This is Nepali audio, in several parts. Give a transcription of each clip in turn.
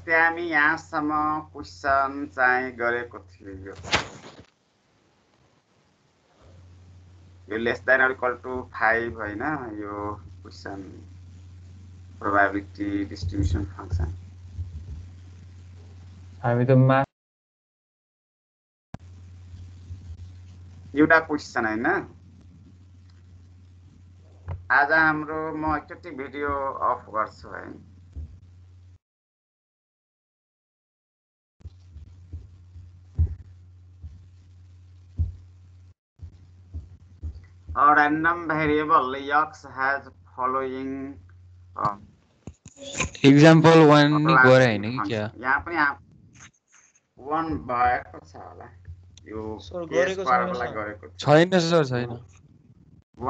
अस्ति हामी यहाँसम्म क्वेसन चाहिँ गरेको थियो यो less than or equal to 5 हैन यो क्वेसन प्रोबेबिलिटी डिस्ट्रिब्युसन फंक्सन हामी त एउटा क्वेसन हैन आज हाम्रो म एकचोटि भिडियो अफ गर्छु है A random variable x has following example 1 नि गरे हैन कि क्या यहाँ पनि 1 भएको छ होला यो केस पार्टलाई गरेको छैन सर छैन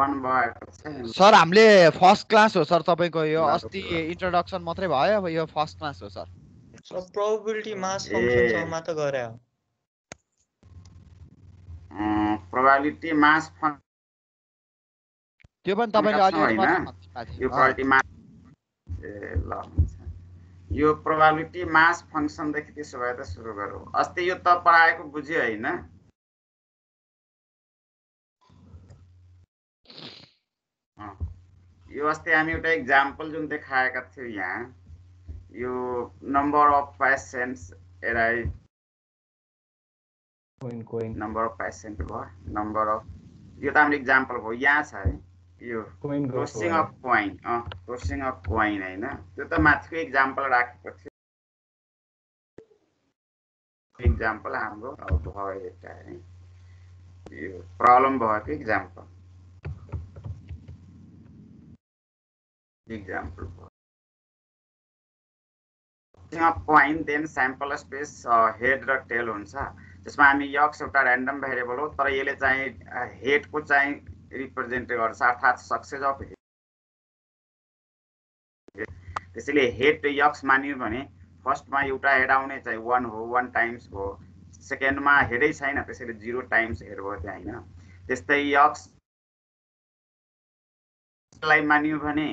1 भएको छैन सर हामीले फर्स्ट क्लास हो सर तपाईको यो अस्ति इन्ट्रोडक्सन मात्रै भयो अब यो फर्स्ट क्लास हो sir sir probability mass function सम्म त गरे हो प्रोबेबिलिटी मास फंक्सन त्यो पनि तपाईले अलि अलि मात्र यो प्रोबेबिलिटी मास ल यो प्रोबेबिलिटी मास फंक्सन देखि त्यसो भए त सुरु गरौँ अस्ति यो त पढाएको बुझ्यो हैन यो अस्ति हामी एउटा एक्जाम्पल जुन देखाएका थियौ यहाँ यो number of patients arrive number of patient भयो नम्बर अफ यो त हाम्रो एक्जाम्पल भयो यहाँ छ है यो tossing of coin tossing of coin हैन त्यो त माथिको एक्जाम्पल राखेको थियो एक्जाम्पल हाम्रो भयो एउटा है यो प्रब्लम भएको example coin then sample space head र टेल हुन्छ त्यसमा हामी यक्स एउटा र्यान्डम भेरिएबल हो तर यसले चाहिँ हेडको चाहिँ रिप्रेजेन्ट गर्छ अर्थात् सक्सेस अफ हेड त्यसैले हेड यक्स मान्यो भने फर्स्टमा एउटा हेड आउने चाहिँ 1 हो 1 टाइम्स हो सेकेन्डमा हेडै छैन त्यसैले 0 टाइम्स हेड भयो त्यहाँ हैन त्यस्तै यक्स लाई मान्यो भने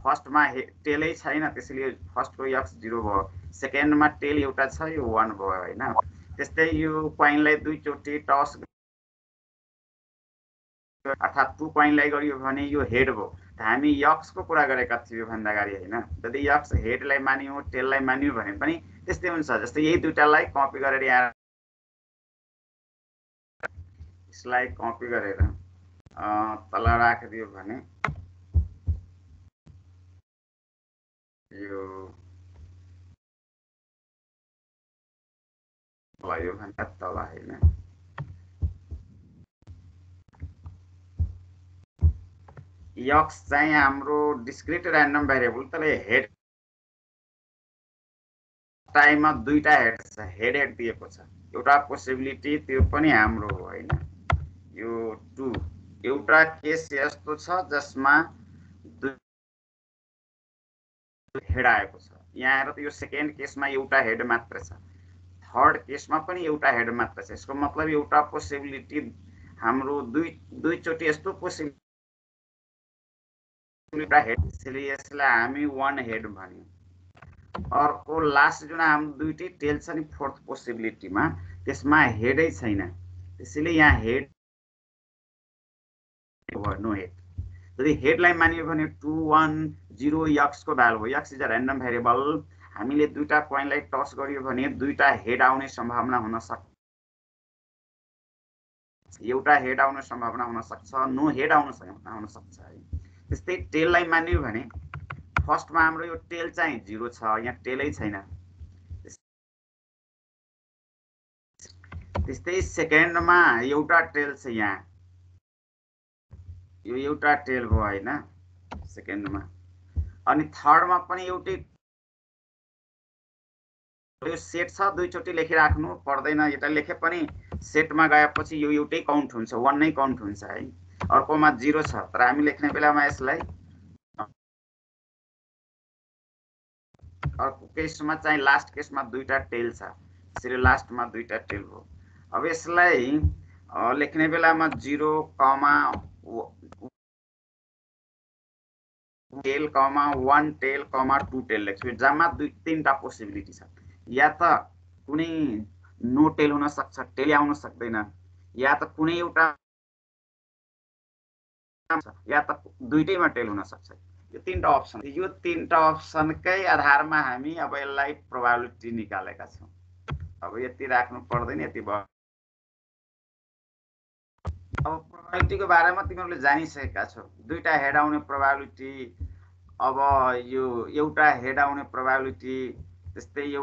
फर्स्टमा टेलै छैन त्यसैले फर्स्टको यक्स 0 भयो सेकेन्डमा टेल एउटा छ यो 1 भयो हैन त्यस्तै यो कोइनलाई दुई चोटी टस अर्थात् 2 कोइनलाई गरियो भने यो हेड भयो त हामी यक्स को कुरा गरेका थियौ भन्दागारी हैन यदि यक्स हेडलाई मान्यो टेललाई मान्यो भने पनि त्यस्तै हुन्छ जस्तै यही दुईटालाई कपी गरेर यहाँ यसलाई कपी गरेर तल राखिदियो भने यो भयो भन्दा तल हैन यक्स चाहिँ हाम्रो डिस्क्रिट र्यान्डम भेरिएबल तर हेड टाइममा दुईटा हेड छ हेड दिएको छ एउटा पोसिबिलिटी त्यो पनि हाम्रो हो हैन यो 2 एउटा केस यस्तो छ जसमा हेड आएको छ यहाँ आएर त यो सेकेन्ड केसमा एउटा हेड मात्र छ थर्ड केसमा पनि एउटा हेड मात्र छ यसको मतलब एउटा पोसिबिलिटी हाम्रो दुई चोटी यस्तो पोसिबिलिटी हेड त्यसैले यसलाई हामी 1 हेड भन्यौ अर्को लास्ट जुन हाम्रो दुईटै टेल छ नि फोर्थ पोसिबिलिटीमा त्यसमा हेडै छैन त्यसैले यहाँ हेड नो हेड यदि हेडलाई मानियो भने 2 1 0 यक्स को भ्यालु हो x is a random variable हामीले दुईटा कोइनलाई टस गरियो भने दुईटा हेड आउने सम्भावना हुन सक्छ एउटा हेड आउने सम्भावना हुन सक्छ नो हेड आउन सक्छ है त्यस्तै टेललाई मान्यो भने फर्स्टमा हाम्रो यो टेल चाहिँ 0 छ यहाँ टेलै छैन त्यस्तै सेकेन्डमा एउटा टेल छ यहाँ यो एउटा टेल भयो हैन सेकेन्डमा अनि थर्डमा पनि एउटै यो सेट छ दुई चोटी लेखिराख्नु पर्दैन एउटा लेखे पनि सेटमा गएपछि यो एउटै काउन्ट हुन्छ 1 नै काउन्ट हुन्छ है अर्कोमा 0 छ तर हामी लेख्ने बेलामा यसलाई अर्को केसमा चाहिँ लास्ट केसमा दुईटा टेल छ त्यसैले लास्टमा दुईटा टेल हो अब यसलाई लेख्ने बेलामा 0, टेल कमा 1 टेल कमा 2 टेल लेख्छु। यो जम्मा तीनटा पोसिबिलिटी छ। या त कुनै नो टेल हुन सक्छ, टेल आउन सक्दैन, या त कुनै एउटा या त दुईटैमा टेल हुन सक्छ। यो तीनटा अप्सन, यो तीनटा अप्सनकै आधारमा हामी अब यसलाई प्रोबेबिलिटी निकालेका छौँ। अब यति राख्नु पर्दैन, यति भयो। अब प्रोबेबिलिटीको बारेमा तिमीहरूले जानिसकेका छौ। दुईटा हेड आउने प्रोबेबिलिटी, अब यो एउटा हेड आउने प्रोबेबिलिटी, त्यस्तै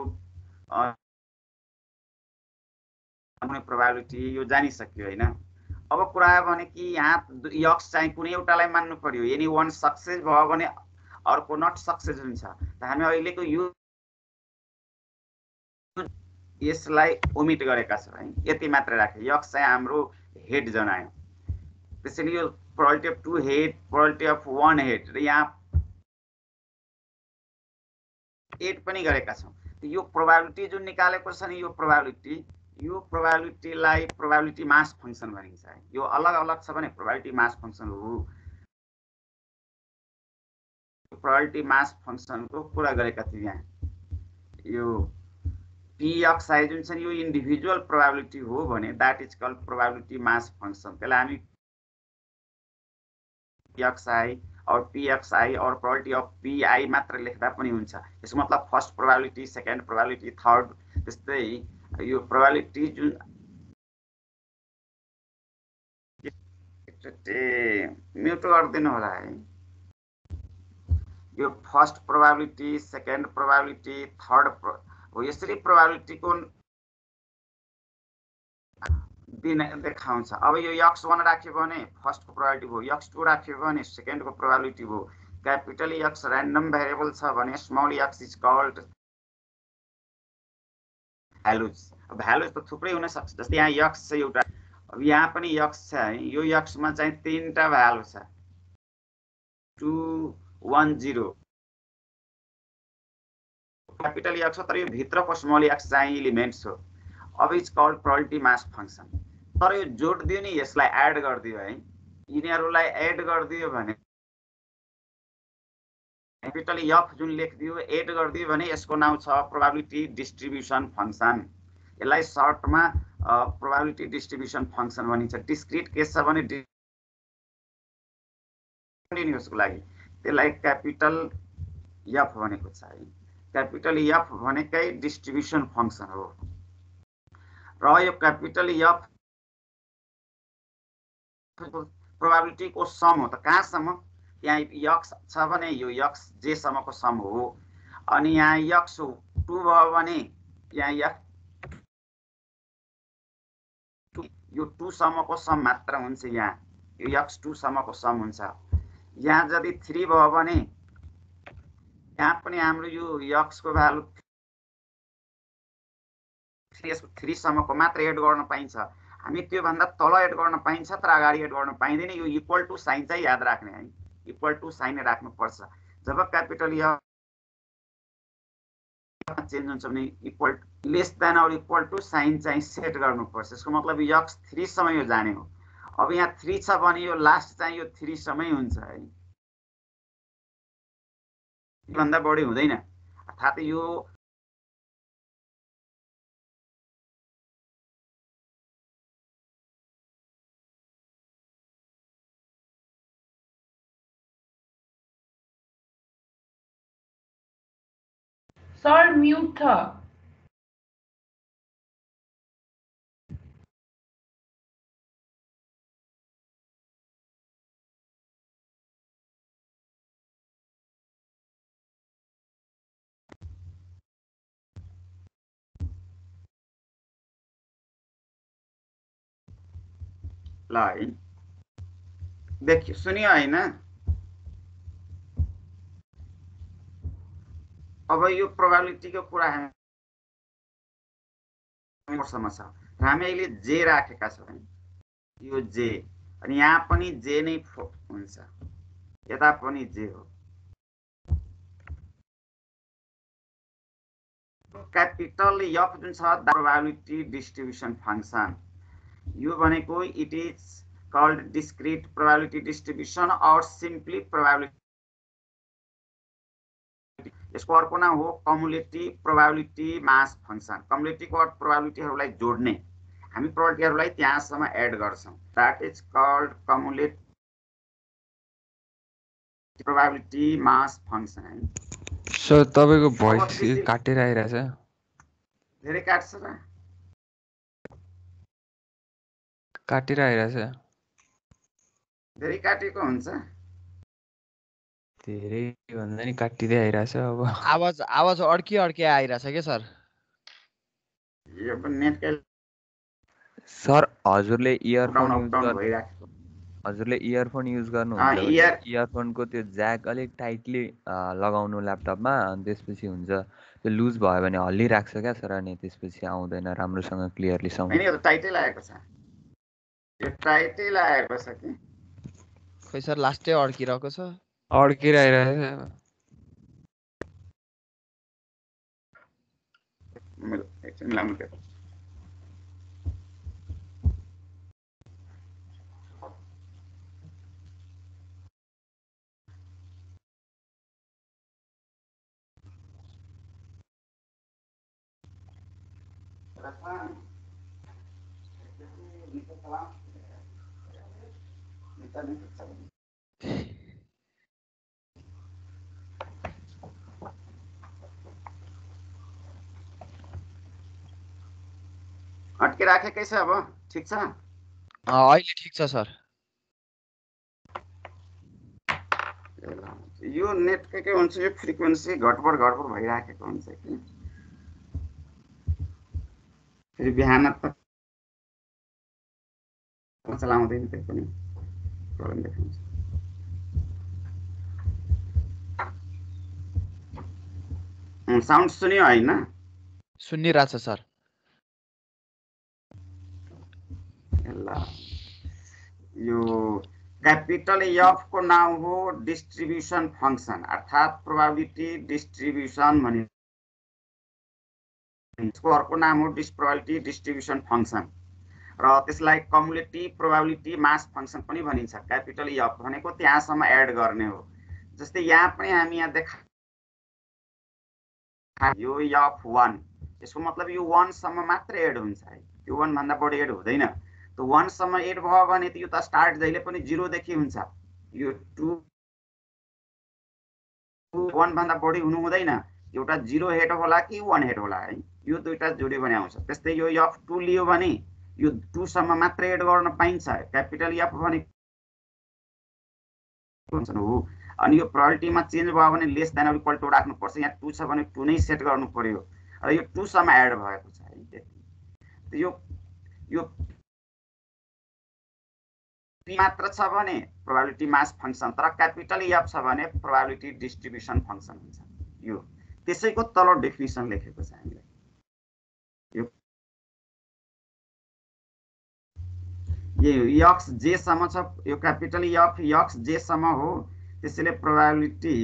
आउने प्रोबेबिलिटी, यो जानिसक्यो हैन। अब कुरा आयो भने कि यहाँ यक्स चाहिँ कुनै एउटालाई मान्नु पर्यो। एनी वान सक्सेस भयो भने अर्को नट सक्सेस हुन्छ। त हामी अहिलेको यसलाई ओमिट गरेका छौँ है, यति मात्र राखे। यक्स चाहिँ हाम्रो हेड जनायो। त्यसैले यो probability of 2 head, probability of 1 head र यहाँ 8 पनि गरेका छौँ। यो प्रोबेबिलिटी जुन निकालेको छ नि, यो प्रोबेबिलिटीलाई प्रोबेबिलिटी मास फंक्सन भनिन्छ है। यो अलग अलग छ भने प्रोबेबिलिटी मास फंक्सन हो। प्रोबेबिलिटी मास फंक्सनको कुरा गरेका थिए यहाँ। यो pxi जुन छ नि, यो इन्डिभिजुअल प्रोबेबिलिटी हो भने that is called probability mass function. त्यसलाई हामी pxi और pxi और प्रोबेबिलिटी अफ pi मात्र लेख्दा पनि हुन्छ। यसको मतलब first probability, second probability, third, त्यस्तै यो प्रोबेबिलिटी जुन म्युट गरिदिनु होला है। यो first probability, second probability, third हो, यसरी प्रोबेबिलिटीको देखाउँछ। अब यो x1 राख्यो भने फर्स्टको प्रोबेबिलिटी भयो, x2 राख्यो भने सेकेन्डको प्रोबेबिलिटी भयो। क्यापिटल x र्यान्डम भेरिएबल छ भने small x is called values. Values त थुप्रै हुन सक्छ। जस्तै यहाँ x छ एउटा, अब यहाँ पनि x छ है। यो x मा चाहिँ तीनटा भ्यालु छ, 2 1 0। क्यापिटल x हो तर यो भित्रको स्मल x चाहिँ एलिमेन्ट्स हो। अब is called probability mass function. तर यो जोड दियो नि, यसलाई एड गरिदियो है। यिनीहरूलाई एड गरिदियो भने क्यापिटल f जुन लेखिदियो एड गरिदियो भने यसको नाम छ प्रोबेबिलिटी डिस्ट्रिब्युसन फंक्सन। यसलाई सर्टमा प्रोबेबिलिटी डिस्ट्रिब्युसन फंक्सन भनिन्छ। डिस्क्रिट केस छ भने कन्टिन्युअसको लागि त्यसलाई क्यापिटल f भनेको छ है। क्यापिटल f भनेकै डिस्ट्रिब्युसन फंक्सन हो। र यो क्यापिटल f प्रोबेबिलिटी को सम हो। त कहाँसम्म? यहाँ x छ भने यो x जे सम्मको सम हो। अनि यहाँ x 2 भयो भने यहाँ यो 2 सम्मको सम मात्र हुन्छ। यहाँ यो x 2 सम्मको सम हुन्छ। यहाँ यदि 3 भयो भने यहाँ पनि हाम्रो यो x को भ्यालु 3 सम्मको मात्र एड गर्न पाइन्छ। हामी त्यो भन्दा तल एड गर्न पाइन्छ तर अगाडि एड गर्न पाइँदैन। यो इक्वल टु साइन चाहिँ याद राख्ने है, इक्वल टु साइन राख्नु पर्छ। जब क्यापिटल f चेन्ज हुन्छ भने इक्वल लेस देन और इक्वल टु साइन चाहिँ सेट गर्नुपर्छ। यसको मतलब x 3 सम्म यो जाने हो। अब यहाँ 3 छ भने यो लास्ट चाहिँ यो 3 सम्मै हुन्छ है, भन्दा बढी हुँदैन। अर्थात् यो सर म्यूट था। ल है, देखियो सुनियो हैन। अब यो प्रोबेबिलिटीको कुरा हामीसँग छ। हामी अहिले जे राखेका छौँ है, यो जे, अनि यहाँ पनि जे नै हुन्छ, यता पनि जे हो। क्यापिटल f जुन छ प्रोबेबिलिटी डिस्ट्रिब्युसन फंक्सन, यो भनेको it is called discrete probability distribution or simply probability यसको अर्को नाम हो कम्युलेटिभ प्रोबेबिलिटी मास फंक्सन। कम्युलेटिभ प्रोबेबिलिटीहरूलाई जोड्ने, हामी प्रोबेबिलिटीहरूलाई त्यहाँसम्म एड गर्छौं, that is called cumulative probability mass function. Sir तपाईको भोइस काटेर आइरहेछ। धेरै काट्छ र काटेर आइरहेछ। धेरै काटेको हुन्छ। धेरै भन्दा नि काटिँदै आइरहेछ। अब आवाज अड्की आइरहेछ के सर? यो पनि नेटकै सर हजुरले इयरफोन डाउन युज डाउन गर्नु, भइराखेको। हजुरले इयरफोन युज गर्नुहुन्छ भने इयरफोनको त्यो ज्याक अलिक टाइटली लगाउनु ल्यापटपमा, अनि त्यसपछि हुन्छ त्यो लुज भयो भने हल्लिराख्छ क्या सर, अनि त्यसपछि आउँदैन राम्रोसँग क्लियरली साउन्ड। हैन, यो त टाइटै लागेको छ, यो टाइटै लागेको छ कि खै सर लास्टै अड्किरहेको छ। अड्किएर आइरहेछ। मेरो एकछिन लामो के अड्के राखेकै छ। अब ठीक छ। अहिले ठिक छ सर। यो नेटकै के हुन्छ, यो फ्रिक्वेन्सी घटबड भइराखेको हुन्छ कि फेरि बिहान त चलाउँदैन, त्यो पनि प्रब्लम देखाउँछ। साउन्ड सुन्यो हैन? सुनिरहेछ सर। ल यो क्यापिटल एफ को नाम हो डिस्ट्रिब्युसन फंक्सन, अर्थात प्रोबेबिलिटी डिस्ट्रिब्युसन भनिन्छ। यसको अर्को नाम हो प्रोबेबिलिटी डिस्ट्रिब्युसन फंक्सन र त्यसलाई कम्युलेटिभ प्रोबेबिलिटी मास फंक्सन पनि भनिन्छ। क्यापिटल एफ भनेको त्यहाँसम्म एड गर्ने हो। जस्तै यहाँ पनि हामी यहाँ देखा यो F1, यसको मतलब यो 1 सम्म मात्र एड हुन्छ है, यो 1 भन्दा बढी एड हुँदैन। त 1 सम्म एड भयो भने त यो त स्टार्ट जहिले पनि 0 देखि हुन्छ। यो 2 1 भन्दा बढी हुनु हुँदैन, एउटा 0 हेड होला कि 1 हेड होला है, यो दुईटा जोड्यो भने आउँछ। त्यस्तै यो F2 लियो भने यो 2 सम्म मात्र एड गर्न पाइन्छ। क्यापिटल F भनेको हो, अनि यो प्रोबेबिलिटीमा चेन्ज भयो भने less than or equal to राख्नु पर्छ। यहाँ 2 छ भने 2 नै सेट गर्नु पर्यो र यो 2 सम्म एड भएको छ है, त्यति। यो p मात्र छ भने प्रोबेबिलिटी मास फंक्सन, तर क्यापिटल एफ छ भने प्रोबेबिलिटी डिस्ट्रिब्युसन फंक्सन हुन्छ। यो त्यसैको तल डेफिनिसन लेखेको छ हामीले। यो x j सम्म छ, यो क्यापिटल एफ x j सम्म हो, त्यसैले probability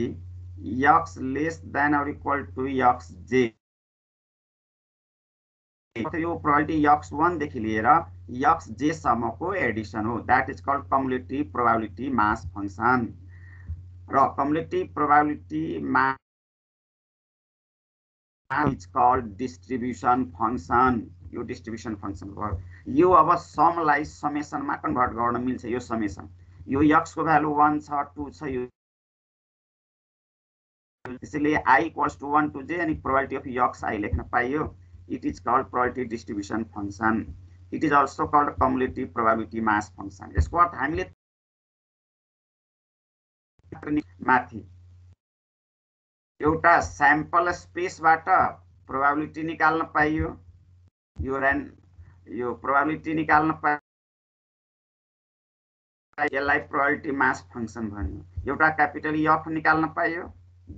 x less than or equal to x j। यो प्रोबेबिलिटी x1 देखि लिएर x j सम्मको एडिसन हो, that is called cumulative probability mass function. र cumulative probability mass is called distribution function. यो डिस्ट्रिब्युसन फंक्सन भयो। यो अब समलाई समेसनमा कन्भर्ट गर्न मिल्छ। यो समेसन, यो x को भ्यालु 1 छ, 2 छ, यो त्यसैले I equals to 1 to j अनि प्रोबेबिलिटी अफ x I लेख्न पाइयो। It is called probability distribution function. It is also called cumulative probability mass function. यसको अर्थ हामीले माथि एउटा स्याम्पल स्पेसबाट प्रोबेबिलिटी निकाल्न पाइयो। यो प्रोबेबिलिटी निकाल्न पाइयो, यसलाई प्रोबेबिलिटी मास फंक्सन भन्यो। एउटा क्यापिटल एफ निकाल्न पाइयो,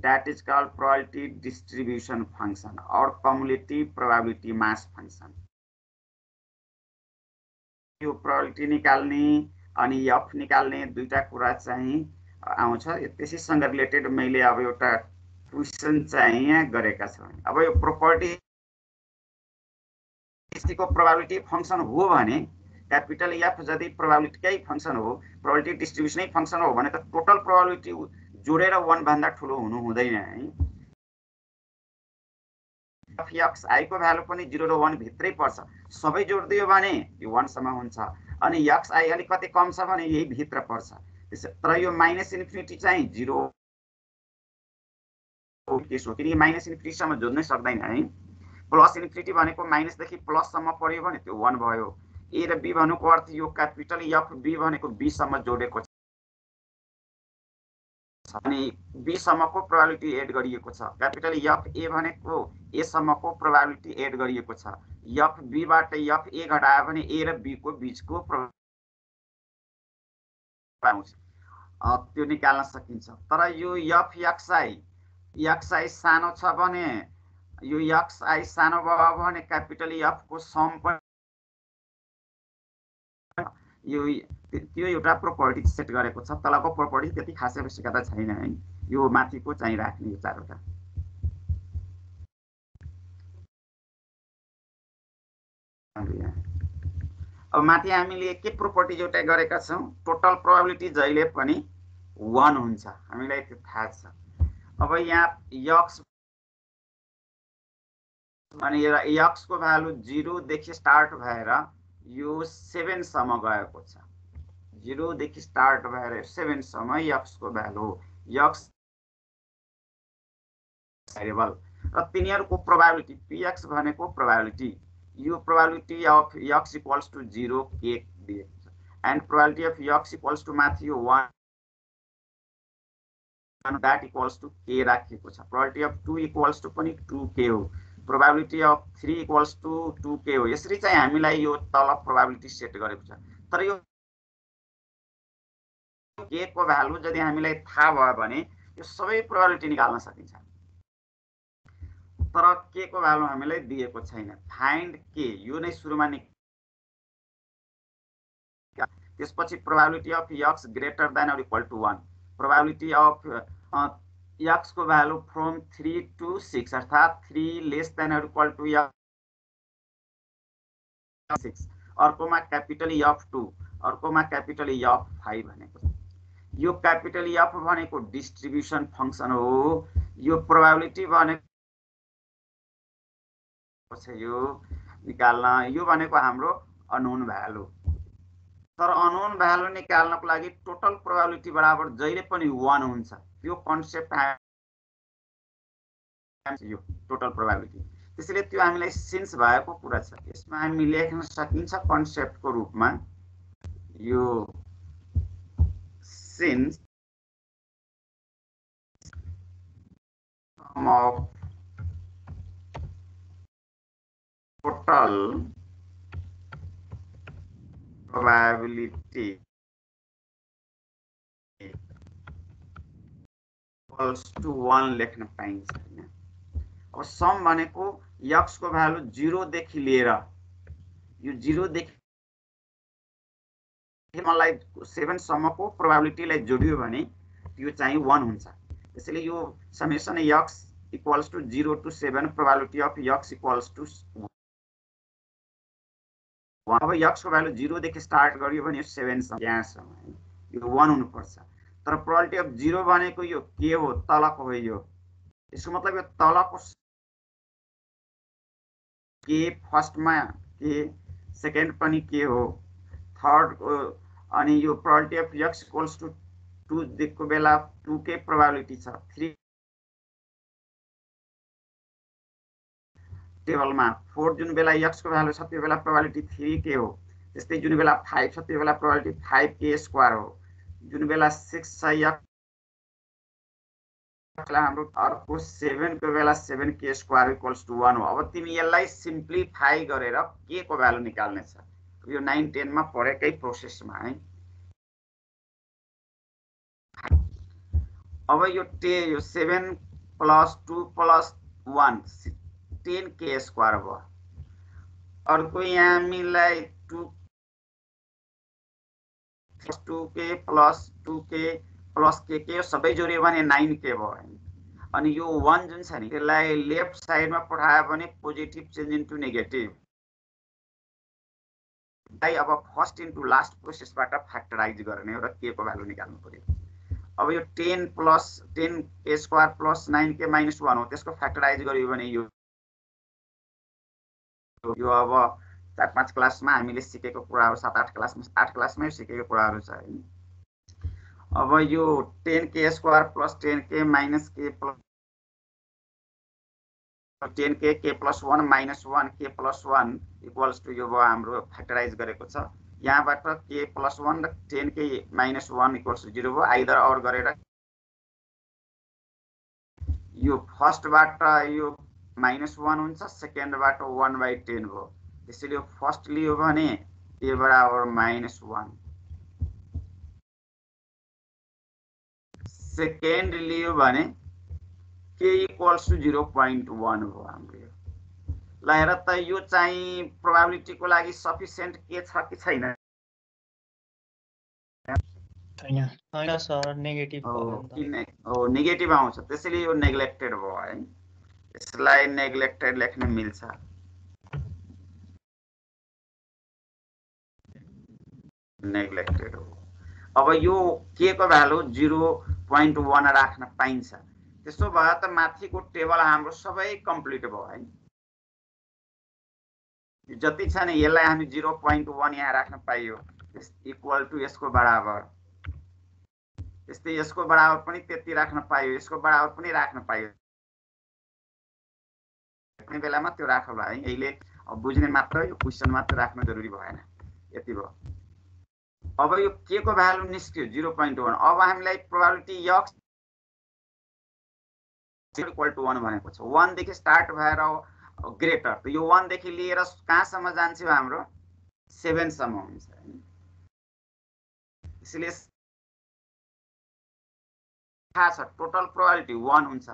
that is called probability distribution function or cumulative probability mass function. यो प्रोबेबिलिटी निकाल्ने अनि f निकाल्ने दुईटा कुरा चाहिँ आउँछ। त्यसैसँग रिलेटेड मैले अब एउटा क्वेशन चाहिँ यहाँ गरेका छौं। अब यो प्रोपर्टी को प्रोबेबिलिटी फंक्सन हो भने क्यापिटल एफ यदि प्रोबेबिलिटीकै फंक्सन हो, प्रोबेबिलिटी डिस्ट्रिब्युसनै फंक्सन हो भने त टोटल प्रोबेबिलिटी जोडेर 1 भन्दा ठुलो हुनु हुँदैन है। एफ एक्स आई को भ्यालु पनि 0 र 1 भित्रै पर्छ। सबै जोड्दियो भने यो 1 सम्म हुन्छ अनि एक्स आई अलिकति कम छ भने यही भित्र पर्छ। तर यो माइनस इन्फिनिटी चाहिँ 0 केस हो किनकि माइनस इन्फिनिटीसम्म जोड्नै सक्दैन है। प्लस इन्फिनिटी भनेको माइनसदेखि प्लससम्म पर्यो भने त्यो 1 भयो। ए र बी भन्नुको अर्थ यो क्यापिटल एफ बी भनेको बी सम्म जोडेको छ अनि बी सम्मको प्रोबेबिलिटी एड गरिएको छ। क्यापिटल एफ ए भनेको ए सम्मको प्रोबेबिलिटी एड गरिएको छ। एफ बी बाट एफ ए घटायो भने ए र बी को बीचको त्यो निकाल्न सकिन्छ। तर यो एफ एक्स आई सानो छ भने यो एक्स आई सानो भयो भने क्यापिटल एफ को सम पनि यो त्यो एउटा प्रोपर्टी सेट गरेको छ। तलको प्रोपर्टी त्यति खासै आवश्यकता छैन है, यो माथिको चाहिँ राख्ने यो चारवटा। अब माथि हामीले के प्रोपर्टी एउटा गरेका छौं, टोटल प्रोबेबिलिटी जहिले पनि 1 हुन्छ, हामीलाई त्यो थाहा छ। अब यहाँ एक्स अनि एक्स को भ्यालु 0 देखि स्टार्ट भएर यो 7 सम्म गएको छ। 0 देखि स्टार्ट भएर 7 सम्म एक्स को भ्यालु एक्स भेरिएबल र तिनीहरुको प्रोबेबिलिटी px भनेको प्रोबेबिलिटी, यो probability of x equals to 0 के दिएको छ and probability of x equals to माथि यो 1 that इक्वल्स टु k राखिएको छ। प्रोबेबिलिटी अफ 2 इक्वल्स टु पनि 2k हो। Probability of 3 equals to 2k हो। यसरी चाहिँ हामीलाई यो तल प्रोबेबिलिटी सेट गरेको छ। तर यो k को भ्यालु यदि हामीलाई थाहा भयो भने यो सबै प्रोबेबिलिटी निकाल्न सकिन्छ। तर k को भ्यालु हामीलाई दिएको छैन। फाइन्ड k यो नै सुरुमा त्यसपछि probability of x greater than or equal to 1, probability of x को भ्यालु फ्रम 3 टु 6 अर्थात 3 less than or equal to 6, अर्कोमा क्यापिटल F2, अर्कोमा क्यापिटल F5 भनेको। यो क्यापिटल F भनेको डिस्ट्रिब्युसन फंक्सन हो। यो प्रोबेबिलिटी भनेको यो निकाल्न, यो भनेको हाम्रो अननोन भ्यालु। तर अननोन भ्यालु निकाल्नको लागि टोटल प्रोबेबिलिटी बराबर जहिले पनि 1 हुन्छ। यो कन्सेप्ट यो टोटल प्रोबेबिलिटी, त्यसैले त्यो हामीलाई सिन्स भएको कुरा छ। यसमा हामी लेख्न सकिन्छ कन्सेप्टको रूपमा यो since of total probability equals to 1 लेख्न पाइन्छ हैन। अब सम भनेको x को भ्यालु 0 देखि लिएर यो 0 देखि मलाई 7 सम्मको प्रोबेबिलिटीलाई जोडियो भने त्यो चाहिँ 1 हुन्छ। त्यसैले यो summation x equals to 0 to 7 probability of x equals to 1। अब x को भ्यालु 0 देखि स्टार्ट गरियो भने 7 सम्म यहाँसम्म यो 1 हुनु पर्छ। तर प्रोबेबिलिटी अफ 0 भनेको यो के हो, तलको हो यो। यसको मतलब यो तलको के फर्स्टमा के सेकेन्ड पनि के हो, थर्ड अनि यो probability of x equals to 2 देखको बेला 2 के प्रोबेबिलिटी छ। 3 टेबलमा 4 जुन बेला x को भ्यालु छ त्यो बेला प्रोबेबिलिटी 3 के हो। त्यस्तै जुन बेला 5 छ त्यो बेला प्रोबेबिलिटी 5 के स्क्वायर हो। जुन बेला 6 छ x हाम्रो अर्को 7 को बेला 7 के स्क्वायर इक्वल्स टु 1 हो। अब तिमी यसलाई सिम्प्लिफाई गरेर के को भ्यालु निकाल्ने छ। यो 9 10 मा पढेकै प्रोसेसमा है। अब यो 7 प्लस 2 प्लस 1 10 के स्क्वायर भयो। अर्को यहाँ हामीलाई 2 के प्लस 2 के प्लस के सबै जोडियो भने 9 के भयो। अनि यो 1 जुन छ नि त्यसलाई लेफ्ट साइडमा पठायो भने पोजिटिभ चेन्ज इन्टु नेगेटिभ। अब फर्स्ट इन्टु लास्ट प्रोसेसबाट फ्याक्टराइज गर्ने र के को भ्यालु निकाल्नु पर्यो। अब यो 10 प्लस 10 के स्क्वायर प्लस 9 के माइनस 1 हो, त्यसको फ्याक्टराइज गरियो भने यो यो अब 4-5 क्लासमा हामीले सिकेको कुराहरू 7-8 क्लासमै सिकेको कुराहरू छ है। अब यो 10k square plus 10k minus k plus 10k k plus 1 minus 1 k plus 1 equals to यो हाम्रो फ्याक्टराइज गरेको छ। यहाँबाट k प्लस 1 र 10k माइनस 1 इक्वल्स टु 0 भयो। आइदर और गरेर यो फर्स्टबाट यो -1 हुन्छ, सेकेन्डबाट 1/10 भयो। त्यसैले यो फर्स्ट लियो भने a बराबर -1, सेकेन्ड लियो भने k इक्वल्स टु 0.1 भयो हाम्रो। ल हेर त यो चाहिँ प्रोबेबिलिटीको लागि सफिसिएन्ट के छ कि छैन? छैन सर, नेगेटिभ हो, नेगेटिभ आउँछ। त्यसैले यो नेग्लेक्टेड भयो है। यसलाई नेग्लेक्टेड लेख्न मिल्छ। नेग्लेक्टेड हो। अब यो k को भ्यालु 0.1 राख्न पाइन्छ। त्यसो भए त माथिको टेबल हाम्रो सबै कम्प्लिट भयो है। जति छ नि यसलाई हामी 0.1 यहाँ राख्न पाइयो, इक्वल टु यसको बराबर। त्यस्तै यसको बराबर पनि त्यति राख्न पाइयो, यसको बराबर पनि राख्न पाइयो। कुनै बेलामा त्यो राखौला है। अहिले बुझ्ने मात्र, यो क्वेशन मात्र राख्न जरुरी भएन। यति भयो। अब यो k को भ्यालु निस्क्यो 0.1। अब हामीलाई प्रोबेबिलिटी x इक्वल टु 1 भनेको छ। 1 देखि स्टार्ट भएर ग्रेटर, त यो 1 देखि लिएर कहाँसम्म जान्छ हाम्रो? 7 सम्म हुन्छ। त्यसैले थाहा छ टोटल प्रोबेबिलिटी 1 हुन्छ।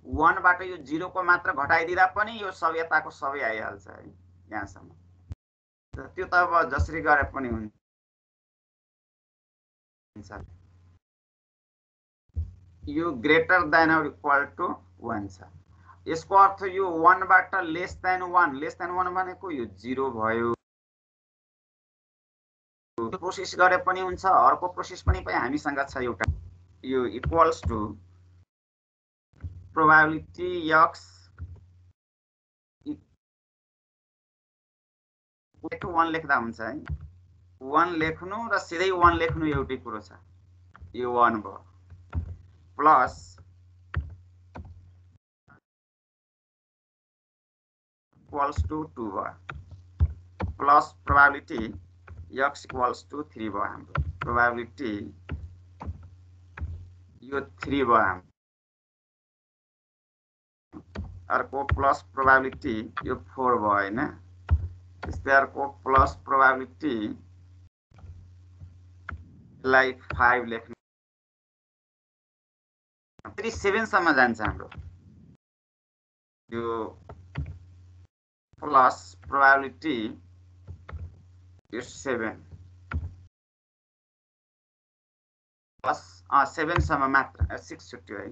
1 बाट यो 0 को मात्र घटाइदिँदा पनि यो सब यताको सबै आइहाल्छ है यहाँसम्म। त्यो त अब जसरी गरे पनि हुन्छ। यो greater than or equal to 1 छ। यसको अर्थ यो 1 बाट लेस देन 1 भनेको यो 0 भयो। प्रोसेस गरे पनि हुन्छ, अर्को प्रोसेस पनि हामीसँग छ एउटा। यो equals to probability x equal to 1 लेख्दा हुन्छ है। 1 लेख्नु र सिधै 1 लेख्नु एउटै कुरो छ। यो 1 भयो प्लस इक्वल्स टु 2 भयो plus probability x equals to 3 भयो हाम्रो। प्रोबेबिलिटी यो 3 भयो हाम्रो। अर्को प्लस प्रोबेबिलिटी यो 4 भयो हैन। त्यस्तै अर्को प्लस प्रोबेबिलिटी लाई 5 लेख्नु। 7 सम्म जान्छ हाम्रो। यो प्लस प्रोबेबिलिटी यो 7 प्लस 7 सम्म मात्र 6 छुट्यो है।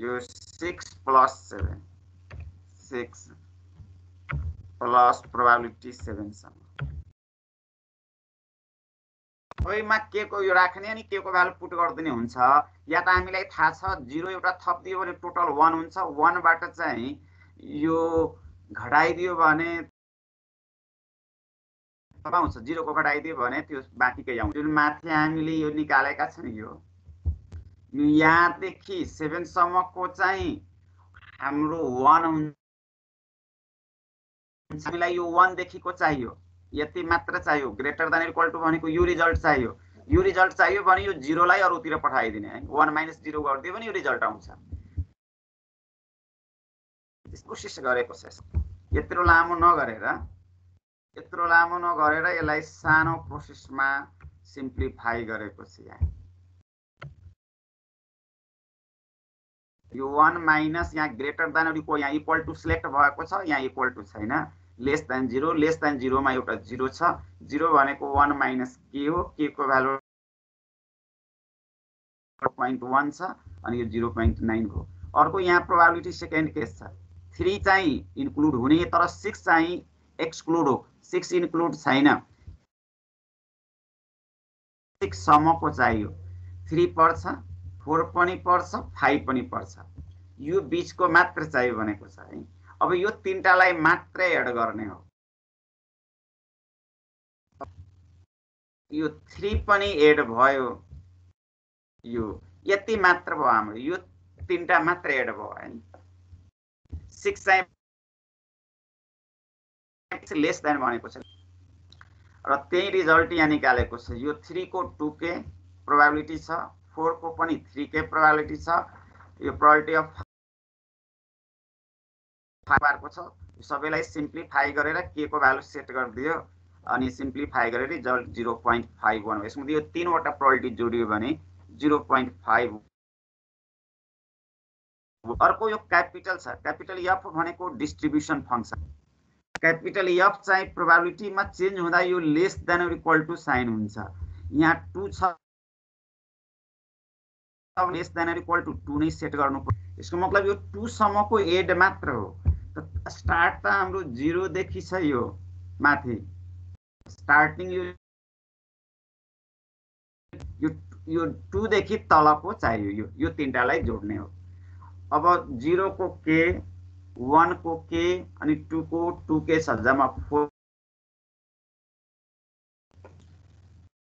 यो 6 प्लस 7 6 प्लस प्रोबेबिलिटी 7 सम्म। कोहीमा के को यो राख्ने अनि के को भ्यालु पुट गर्दिने हुन्छ। या त हामीलाई थाहा छ 0 एउटा थप दियो भने टोटल 1 हुन्छ। 1 बाट चाहिँ यो घटाइदियो भने आउँछ। 0 को घटाइदियो भने त्यो बाँकीकै आउँछ। जुन माथि हामीले यो निकालेका छन् यो यहाँदेखि 7 सम्मको चाहिँ हाम्रो 1 हुन्छ। हामीलाई यो 1 देखिको चाहियो, यति मात्र चाहियो। ग्रेटर देन इक्वल टु भनेको यो रिजल्ट चाहियो। यो रिजल्ट चाहियो भने यो 0 लाई अरूतिर पठाइदिने है। 1 - 0 गरिदियो भने यो रिजल्ट आउँछ। कोसिस गरेको छ। यत्रो लामो नगरेर यसलाई सानो प्रोसेसमा सिम्प्लिफाई गरेको छ। यो 1 माइनस यहाँ ग्रेटर देन अर यहाँ इक्वल टु सिलेक्ट भएको छ, यहाँ इक्वल टु छैन। लेस देन 0 मा एउटा 0 छ। 0 भनेको 1 माइनस k हो। k को भ्यालु 0.1 छ अनि यो 0.9 हो। अर्को यहाँ प्रोबेबिलिटी सेकेन्ड केस छ। 3 चाहिँ इन्क्लुड हुने तर 6 चाहिँ एक्सक्लुड हो। 6 इन्क्लुड छैन। 6 सम्मको चाहियो। 3 पर्छ, 4 पनि पर्छ, 5 पनि पर्छ। यो बीचको मात्र चाहियो भनेको छ है। अब यो तीनटालाई मात्र एड गर्ने हो। यो 3 पनि एड भयो, यो यति मात्र भयो हाम्रो, यो 3टा मात्र एड भयो हैन। 6 चाहिँ लेस देन भनेको छ र त्यही रिजल्ट यहाँ निकालेको छ। यो 3 को 2k प्रोबेबिलिटी छ, 4 को पनि 3k प्रोबेबिलिटी छ, यो प्रोबेबिलिटी अफ 5 को छ। सबैलाई सिम्प्लिफाई गरेर k को भ्यालु सेट गरिदियो अनि सिम्प्लिफाई गरेर रिजल्ट 0.51 हो। यसमा यो 3 वटा प्रोबेबिलिटी जोडियो भने 0.5। अर्को यो क्यापिटल छ, क्यापिटल F भनेको डिस्ट्रिब्युसन फंक्सन। क्यापिटल F चाहिँ प्रोबेबिलिटीमा चेन्ज हुँदा यो less than or equal to sign हुन्छ। यहाँ 2 छ, less than or equal to 2 नै सेट गर्नु पर्यो। यसको मतलब यो 2 सम्मको एड मात्र हो। स्टार्ट त हाम्रो 0 देखि छ, यो माथि स्टार्टिङ यो 2 देखि तलको चाहियो, यो 3टालाई जोड्ने हो। अब 0 को k, 1 को k अनि 2 को 2k छ, जम्मा 4।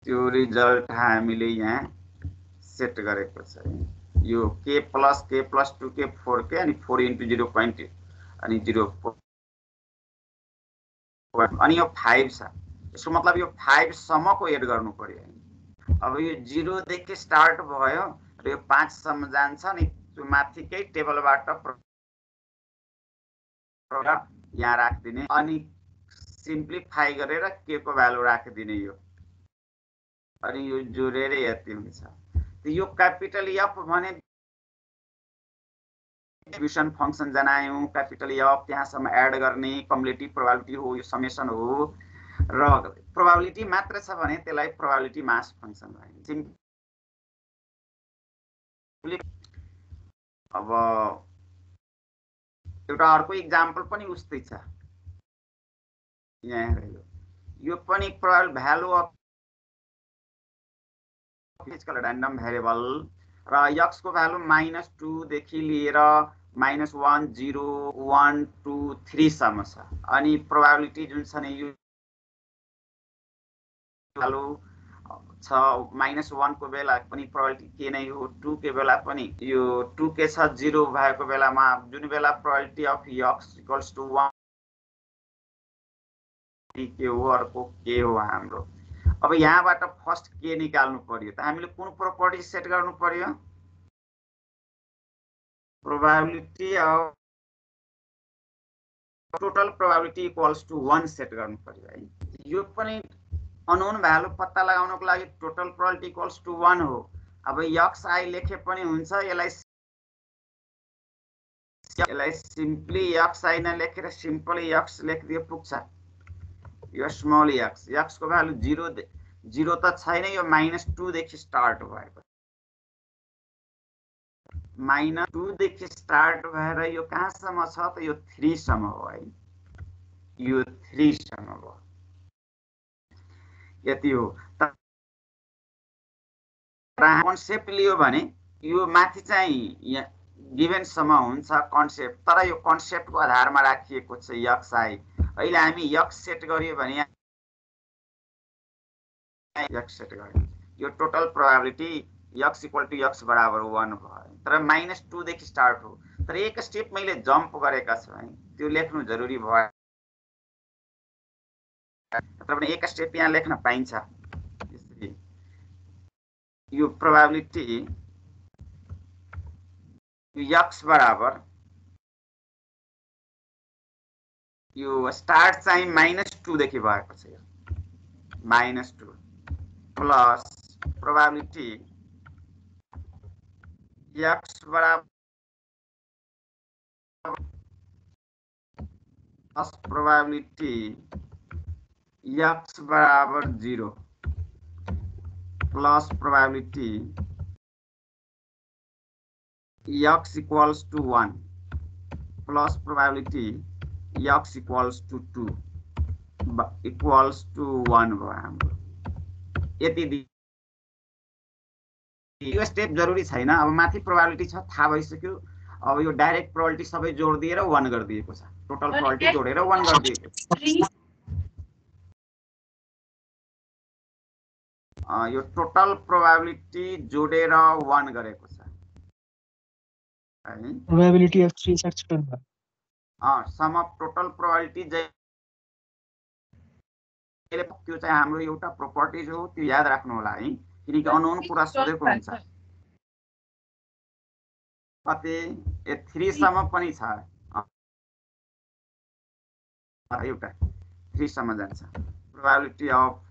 त्यो रिजल्ट हामीले यहाँ सेट गरेको छ। यो k प्लस 2k 4k अनि 4 इन्टु 0.2 अनि 0 अनि यो 5 छ। यसको मतलब यो 5 सम्मको एड गर्नु पर्यो। अब यो 0 देखि स्टार्ट भयो र यो 5 सम्म जान्छ नि, त्यो माथिकै टेबलबाट यहाँ राखिदिने अनि सिम्प्लिफाई गरेर k को भ्यालु राखिदिने यो, अनि यो जोडेर यति हुन्छ। यो क्यापिटल F भने डिस्ट्रिब्युसन फंक्सन जनायौं। क्यापिटल F त्यहाँसम्म एड गर्ने कम्युलेटिभ प्रोबेबिलिटी हो, यो समेसन हो र प्रोबेबिलिटी मात्र छ भने त्यसलाई प्रोबेबिलिटी मास फंक्सन भनिन्छ। अब एउटा अर्को एक्जाम्पल पनि उस्तै छ यहाँ हेर्नु। यो पनि probability value of physical random variable र x को भ्यालु -2 देखि लिएर -1 0 1 2 3 सम्म छ। अनि प्रोबेबिलिटी जुन छ नि यो भ्यालु छ -1 को बेला पनि प्रोबेबिलिटी k नै हो, 2 के बेला पनि यो 2k छ, 0 भएको बेलामा जुन बेला probability of x equals to 1 k हो, अर्को k हो हाम्रो। अब यहाँबाट फर्स्ट k निकाल्नु पर्यो त हामीले कुन प्रोपर्टी सेट गर्नु पर्यो? Probability of total probability equals to 1 set गर्नु पर्यो है। यो पनि अननोन भ्यालु पत्ता लगाउनको लागि टोटल प्रोबेबिलिटी इक्वल्स टु 1 हो। अब xi लेखे पनि हुन्छ, यसलाई सिम्पली xi न लेखेर सिम्पली x लेखिदिए पुग्छ। यो स्मल x को भ्यालु 0 त छैन, यो -2 देखि स्टार्ट भएको, -2 देखि स्टार्ट भएर यो कहाँसम्म छ त यो 3 सम्म हो है, यो 3 सम्म हो, यति हो। कन्सेप्ट लियो भने यो माथि चाहिँ गिभन सम्म हुन्छ कन्सेप्ट, तर यो कन्सेप्टको आधारमा राखिएको छ xi। अहिले हामी x सेट गरियो भने x सेट गर्यो, यो total probability x equal to x बराबर 1 भयो, तर -2 देखि स्टार्ट हो। तर एक स्टेप मैले जम्प गरेका छु है, त्यो लेख्नु जरुरी भयो। तर पनि एक स्टेप यहाँ लेख्न पाइन्छ। यसरी यो प्रोबेबिलिटी x बराबर यो स्टार्ट चाहिँ -2 देखि भएको छ, -2 प्लस प्रोबेबिलिटी x बराबर प्लस प्रोबेबिलिटी x बराबर 0 plus probability x equals to 1 plus probability x equals to 2 equals to 1 भयो हाम्रो। यति यो स्टेप जरुरी छैन। अब माथि प्रोबेबिलिटी छ, थाहा भइसक्यो। अब यो डाइरेक्ट प्रोबेबिलिटी सबै जोड दिएर 1 गरिदिएको छ, टोटल प्रोबेबिलिटी जोडेर 1 गरिदिएको छ। यो टोटल प्रोबेबिलिटी जोडेर 1 गरेको छ है probability of 3 section sum of total probability त्यो चाहिँ हाम्रो एउटा प्रोपर्टिज हो, त्यो याद राख्नु होला है, किनकि अननोन कुरा सोधेको हुन्छ। कति 3 सम्म पनि छ, एउटा 3 सम्म जान्छ। Probability of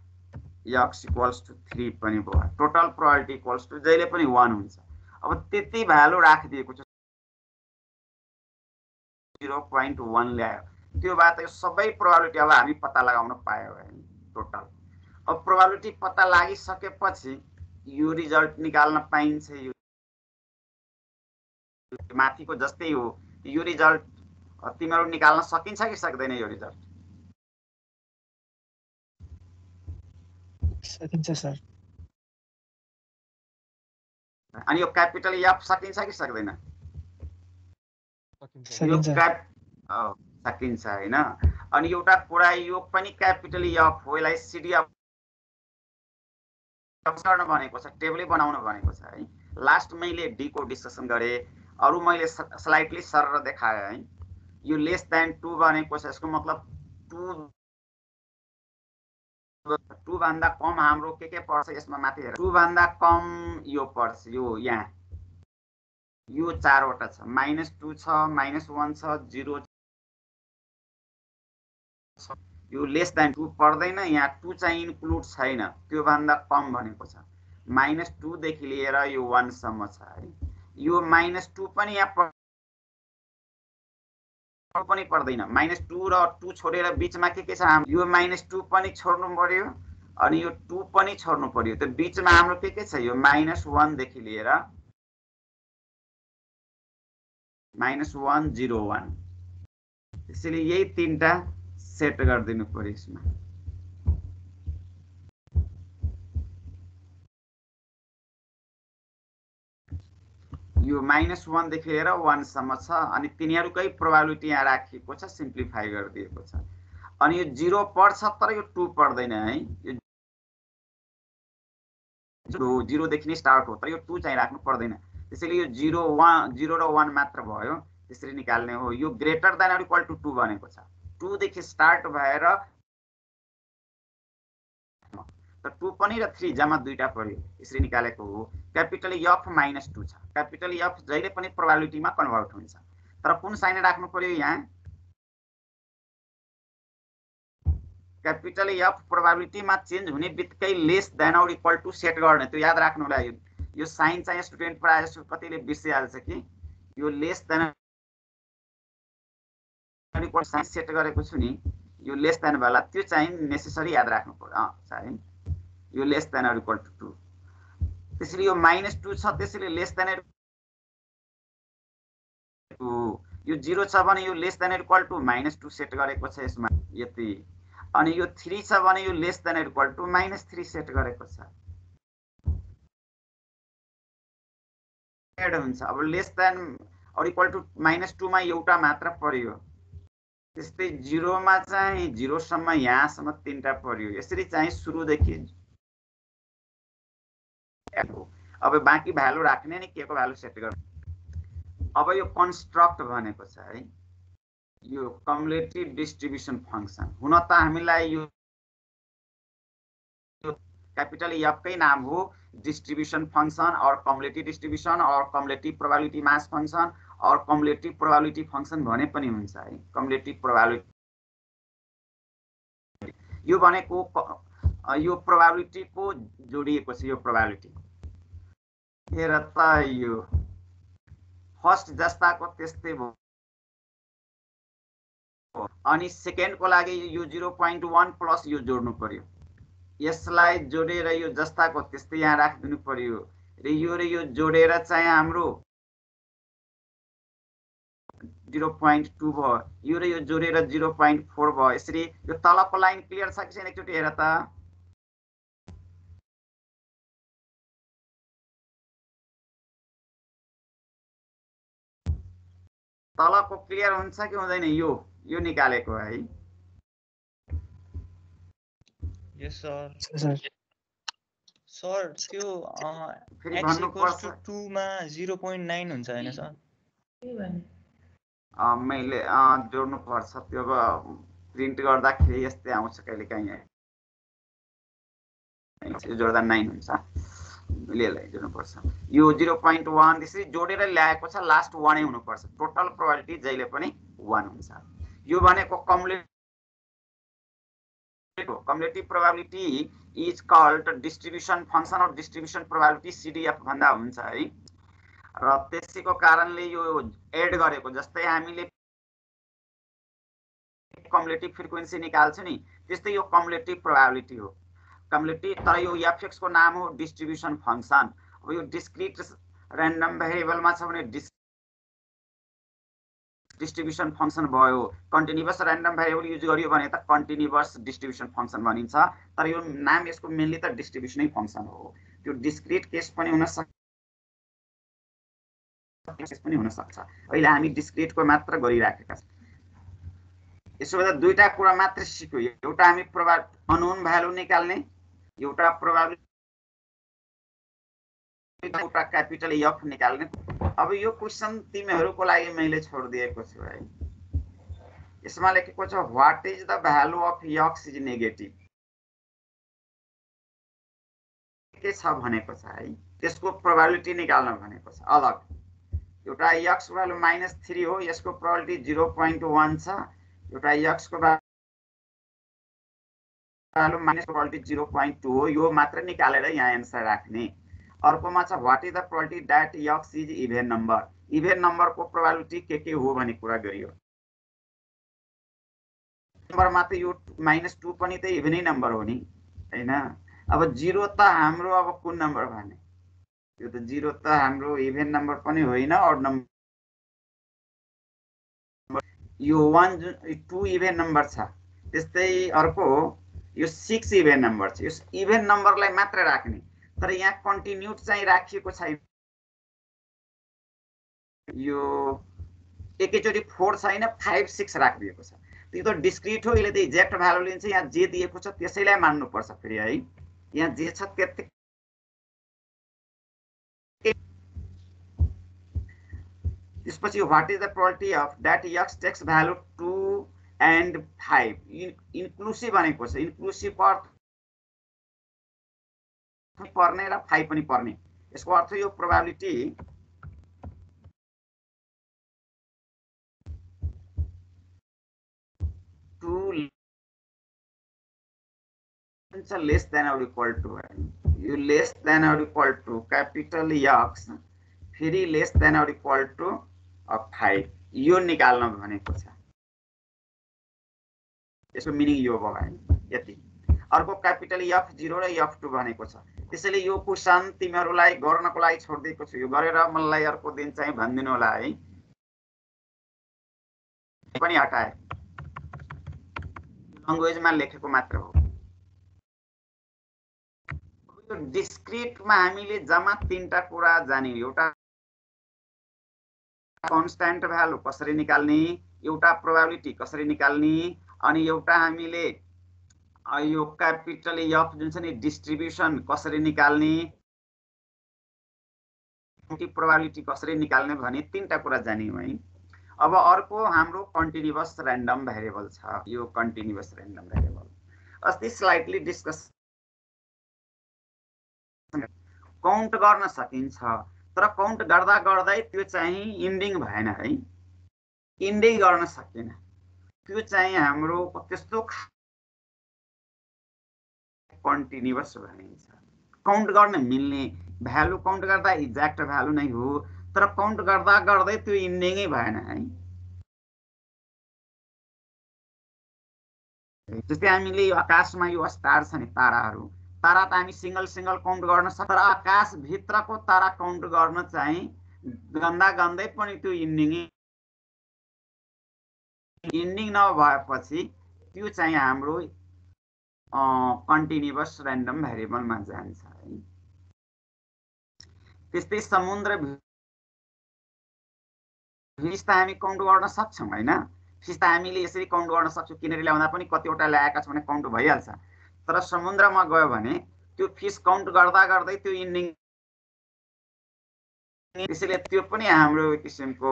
x equals to 3 पनि भयो। टोटल प्रोबेबिलिटी इक्वल्स टु जहिले पनि 1 हुन्छ। अब त्यति भ्यालु राखिदिएको छ 0.1 ल्यायो, त्यो भए त यो सबै प्रोबेबिलिटी अब हामी पत्ता लगाउन पायौँ है टोटल। अब प्रोबेबिलिटी पत्ता लागिसकेपछि यो रिजल्ट निकाल्न पाइन्छ। यो माथिको जस्तै हो, यो रिजल्ट तिमीहरू निकाल्न सकिन्छ कि सक्दैन? यो रिजल्ट सकिन्छ सर। अनि यो क्यापिटल एफ सकिन्छ कि सक्दैन? सकिन्छ हैन। अनि एउटा कुरा यो पनि क्यापिटल एफ हो, यसलाई सिडी अफ गर्न भनेको छ, टेबलै बनाउन भनेको छ है। लास्ट मैले डी को डिस्कसन गरे, अरु मैले स्लाइडली सरर देखाए है। यो लेस देन 2 भनेको छ, यसको मतलब 2 भन्दा कम हाम्रो के पर्छ यसमा माथि हेर। 2 भन्दा कम यो पर्छ, यो यहाँ यो 4 वटा छ, -2 छ, -1 छ, 0 छ। यो लेस देन 2 पर्दैन, यहाँ 2 चाहिँ इन्क्लुड छैन, त्यो भन्दा कम भनेको छ। -2 देखि लिएर यो 1 सम्म छ है। यो -2 पनि यहाँ पनि पर्दैन, -2 र 2 छोडेर बीचमा के छ हाम्रो? यो -2 पनि छोड्नु पर्यो अनि यो 2 पनि छोड्नु पर्यो। त्यो बीचमा हाम्रो के छ? यो -1 देखि लिएर -1 0 1। त्यसैले यही तीनटा सेट गरिदिनु पर्यो यसमा। यो -1 देखि लिएर 1 सम्म छ अनि तिनीहरुकै प्रोबेबिलिटी यहाँ राखिएको छ, सिम्प्लिफाई गरिदिएको छ। अनि यो 0 पर्छ तर यो 2 पर्दैन है। यो 0 देखि नै स्टार्ट हो तर यो 2 चाहिँ राख्नु पर्दैन। त्यसैले यो 0 र 1 मात्र भयो, त्यसरी निकाल्ने हो। यो greater than or equal to 2 भनेको छ, 2 देखि स्टार्ट भएर त 2 पनि र 3 जम्मा दुईटा पर्यो, यसरी निकालेको हो। क्यापिटल एफ -2 छ। क्यापिटल एफ जहिले पनि प्रोबेबिलिटीमा कन्भर्ट हुन्छ, तर कुन साइन राख्नु पर्यो यहाँ? क्यापिटल एफ प्रोबेबिलिटीमा चेन्ज हुने बित्तिकै less than or equal to set गर्ने, त्यो याद राख्नु होला। यो साइन चाहिँ स्टुडेन्ट प्रायः जसो कतिले बिर्सिहाल्छ कि यो less than or equal sign set गरेको छु नि, यो लेस देन वाला त्यो चाहिँ नेसेसरी याद राख्नु पर्यो। साइन यो less than or equal to 2, त्यसैले यो -2 छ, त्यसैले लेस देन अर 2। यो 0 छ भने यो less than or equal to -2 set गरेको छ यसमा यति। अनि यो 3 छ भने यो less than or equal to -3 set गरेको छ। एड हुन्छ। अब less than or equal to -2 मा एउटा मात्र पर्यो, त्यस्तै 0 मा चाहिँ 0 सम्म यहाँसम्म तीनटा पर्यो। यसरी चाहिँ सुरुदेखि अब बाँकी भ्यालु राख्ने नि के को भ्यालु सेट गर्ने। अब यो कन्स्ट्रक्ट भनेको छ है, यो कम्युलेटिभ डिस्ट्रिब्युसन फंक्सन। हुन त हामीलाई यो क्यापिटल एफ कै नाम हो, डिस्ट्रिब्युसन फंक्सन और कम्युलेटिभ डिस्ट्रिब्युसन और कम्युलेटिभ प्रोबेबिलिटी मास फंक्सन और कम्युलेटिभ प्रोबेबिलिटी फंक्सन भने पनि हुन्छ है। कम्युलेटिभ प्रोबेबिलिटी यो भनेको यो प्रोबेबिलिटी को जोडिएको छ। यो प्रोबेबिलिटी हेर त, यो फर्स्ट जस्ताको त्यस्तै भयो। अनि सेकेन्ड को लागि यो 0.1 प्लस यो जोड्नु पर्यो, यसलाई जोडेर यो जस्ताको त्यस्तै यहाँ राखिदिनु पर्यो र यो जोडेर चाहिँ हाम्रो 0.2 भयो। यो र यो जोडेर 0.4 भयो। यसरी यो तलको लाइन क्लियर छ कि छैन एकचोटि हेर त। तलको क्लियर हुन्छ कि हुँदैन? यो निकालेको है। यस सर। सर त्यो फेरि x भन्नुपर्छ 2 मा 0.9 हुन्छ हैन सर? मैले जोड्नु पर्छ त्यो अब प्रिन्ट गर्दाखेरि यस्तै आउँछ कहिले काहीँ जोड्दा 9 हुन्छ यसलाई जोड्नुपर्छ यो 0.1 त्यसरी जोडेर ल्याएको छ लास्ट 1 नै हुनुपर्छ टोटल प्रोबेबिलिटी जहिले पनि 1 हुन्छ यो भनेको cumulative probability is called distribution function of distribution probability CDF भन्दा हुन्छ है र त्यसैको कारणले यो एड गरेको जस्तै हामीले कम्युलेटिभ फ्रिक्वेन्सी निकाल्छौं नि त्यस्तै यो कम्युलेटिभ प्रोबेबिलिटी हो कम्युलेटिभ तर यो fx को नाम हो डिस्ट्रिब्युसन फंक्सन अब यो डिस्क्रिट र्यान्डम भेरिएबलमा छ भने डिस्ट्रिब्युसन फंक्सन भयो कन्टिन्युअस र्यान्डम भेरिएबल युज गरियो भने त कन्टिन्युअस डिस्ट्रिब्युसन फंक्सन भनिन्छ तर यो नाम यसको मेनली त डिस्ट्रिब्युसनै फंक्सन हो त्यो डिस्क्रिट केस पनि हुन सक्छ अहिले हामी डिस्क्रिटको मात्र गरिराखेका छौं यसो गर्दा दुईटा कुरा मात्र सिक्यो एउटा हामी अननोन भ्यालु निकाल्ने एउटा प्रोबेबिलिटी एउटा क्यापिटल F निकाल्ने अब यो क्वेशन तिमीहरुको लागि मैले छोड्दिएको छु है यसमा लेखेको छ what is the value of x is negative के छ भनेको छ है त्यसको प्रोबेबिलिटी निकाल्न भनेको छ अलग एउटा x भ्यालु -3 हो यसको प्रोबेबिलिटी 0.1 छ एउटा x को भ्यालु माइनस प्रोबेबिलिटी 0.2 हो यो मात्र निकालेर यहाँ आन्सर राख्ने अर्कोमा छ what is the probability that x is even number को प्रोबेबिलिटी के हो भन्ने कुरा गरियो नम्बरमा त यो -2 पनि त इभेनै नम्बर हो नि हैन अब 0 त हाम्रो अब कुन नम्बर भने यो त 0 त हाम्रो इभेन नम्बर पनि होइन अड नम्बर यो 1 2 इभेन नम्बर छ त्यस्तै अर्को यो 6 इभेन नम्बर छ यो इभेन नम्बरलाई मात्र राख्ने तर यहाँ कन्टिन्युट चाहिँ राखिएको छैन यो एकैचोटी 4 छैन 5 6 राखिएको छ त्यो त डिस्क्रिट हो यसले त एक्ज्याक्ट भ्यालु लिन्छ यहाँ जे दिएको छ त्यसैलाई मान्नु पर्छ फेरि है यहाँ जे छ त्यति त्यसपछि what is the probability of that x takes value 2 and 5 inclusive भनेको छ इन्क्लुसिभ अर्थ पर्ने र 5 पनि पर्ने यसको अर्थ यो प्रोबेबिलिटी लेस देन और इक्वल टू यो लेस देन और इक्वल टू कैपिटल X फेरि लेस देन और इक्वल टू 5 यो निकाल्न भनेको छ यसको मिनिङ यो भयो है यति अर्को क्यापिटल F0 र F2 भनेको छ त्यसैले यो क्वेशन तिमीहरुलाई गर्नको लागि छोड्दिएको छु यो गरेर मलाई अर्को दिन चाहिँ भन्दिनु होला है पनि हटाए ल्याङ्ग्वेजमा लेखेको मात्र हो यो डिस्क्रिटमा हामीले जम्मा तीनटा कुरा जान्यौ एउटा कन्स्ट्यान्ट भ्यालु कसरी निकाल्ने एउटा प्रोबेबिलिटी कसरी निकाल्ने अनि एउटा हामीले यो क्यापिटल F जुन छ नि डिस्ट्रिब्युसन कसरी निकाल्ने प्रोबेबिलिटी कसरी निकाल्ने भने तीनटा कुरा जान्यौ है अब अर्को हाम्रो कन्टिन्युअस र्यान्डम भेरिएबल छ यो कन्टिन्युअस र्यान्डम भेरिएबल अस्ति स्लाइटली डिस्कस काउन्ट गर्न सकिन्छ तर काउन्ट गर्दा गर्दै त्यो चाहिँ इन्डिङ भएन है इन्डिङ गर्न सकिएन त्यो चाहिँ हाम्रो त्यस्तो कन्टिन्युअस भनिन्छ काउन्ट गर्न मिल्ने भ्यालु काउन्ट गर्दा एक्ज्याक्ट भ्यालु नै हो तर काउन्ट गर्दा गर्दै त्यो इन्डिङै भएन है जस्तै हामीले यो आकाशमा यो स्टार छ नि ताराहरु तारा त हामी सिंगल काउन्ट गर्न सक्छ तर आकाश भित्रको तारा काउन्ट गर्न चाहिँ गन्दै पनि त्यो इन्डिङ नभएपछि त्यो चाहिँ हाम्रो कन्टिन्युअस र्यान्डम भेरिएबलमा जान्छ है त्यस्तै समुद्र फिस त हामी काउन्ट गर्न सक्छौं हैन फिस त हामीले यसरी काउन्ट गर्न सक्छौं किनेर ल्याउँदा पनि कतिवटा ल्याएका छौं भने काउन्ट भइहाल्छ तर समुद्रमा गयो भने त्यो फिस काउन्ट गर्दा गर्दै त्यो इन्डिङ, त्यसैले त्यो पनि हाम्रो किसिमको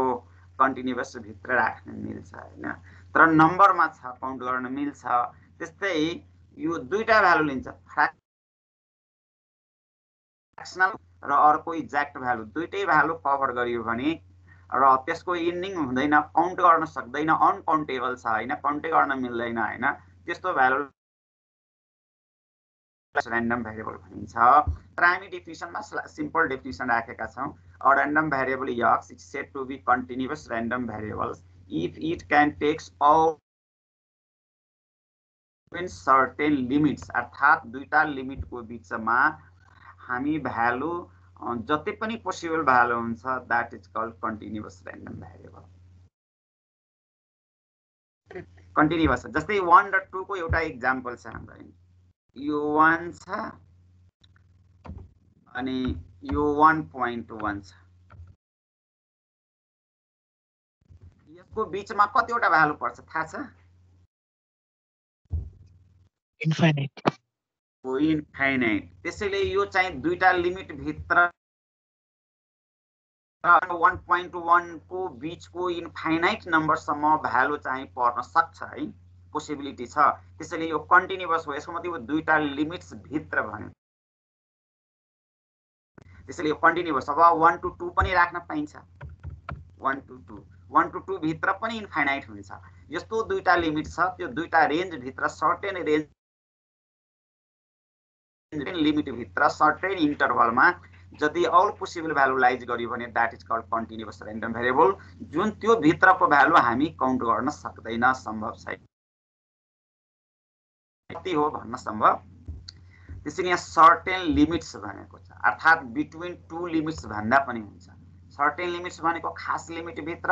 कन्टिन्युअस भित्र राख्न मिल्छ हैन, तर नम्बरमा छ काउन्ट गर्न मिल्छ। त्यस्तै यो दुईटा भ्यालु लिन्छ, फ्र्याक्सनल र अर्को एक्ज्याक्ट भ्यालु, दुईटै भ्यालु कभर गरियो भने र त्यसको इन्डिङ हुँदैन, काउन्ट गर्न सक्दैन, अनकाउन्टेबल छ हैन, काउन्टै गर्न मिल्दैन हैन, त्यस्तो भ्यालु ऱ्यान्डम भेरिएबल भनिन्छ। तर हामी डेफिनिसनमा सिम्पल डेफिनिसन राखेका छौं। A random variable x is said to be continuous random variable if it can takes all within certain limits, अर्थात दुईटा लिमिट को बीचमा हामी भ्यालु जति पनि पोसिबल भ्यालु हुन्छ that is called continuous random variable। Continuous जस्तै 1 र 2 को एउटा एक्जाम्पल छ हाम्रो, यो 1 छ अनि यो 1.1 छ, यसको बीचमा कतिवटा भ्यालु पर्छ थाहा छ? इन्फाइनाइट। त्यसैले यो चाहिँ दुईटा लिमिट भित्र 1.1 को बीचको इन्फाइनाइट नम्बरसम्म भ्यालु चाहिँ पर्न सक्छ है, पोसिबिलिटी छ। त्यसैले यो कन्टिन्युअस हो, यसको मतलब दुईटा लिमिट्स भित्र भन्यो। त्यसैले यो कन्टिन्युअस। अब 1 to 2 पनि राख्न पाइन्छ, 1 to 2 भित्र पनि इन्फाइनाइट हुन्छ। यस्तो दुईटा लिमिट छ, त्यो दुईटा रेन्ज भित्र सर्टेन रेन्ज लिमिट भित्र सर्टेन इन्टरभलमा यदि अल पोसिबल भ्यालु लाइज गरियो भने that is called continuous random variable, जुन त्यो भित्रको भ्यालु हामी काउन्ट गर्न सक्दैन, सम्भव छैन, कति हो भन्न सम्भव। त्यसैले यहाँ सर्टेन लिमिट्स भनेको छ, अर्थात बिट्विन टु लिमिट्स भन्दा पनि हुन्छ। सर्टेन लिमिट्स भनेको खास लिमिट भित्र,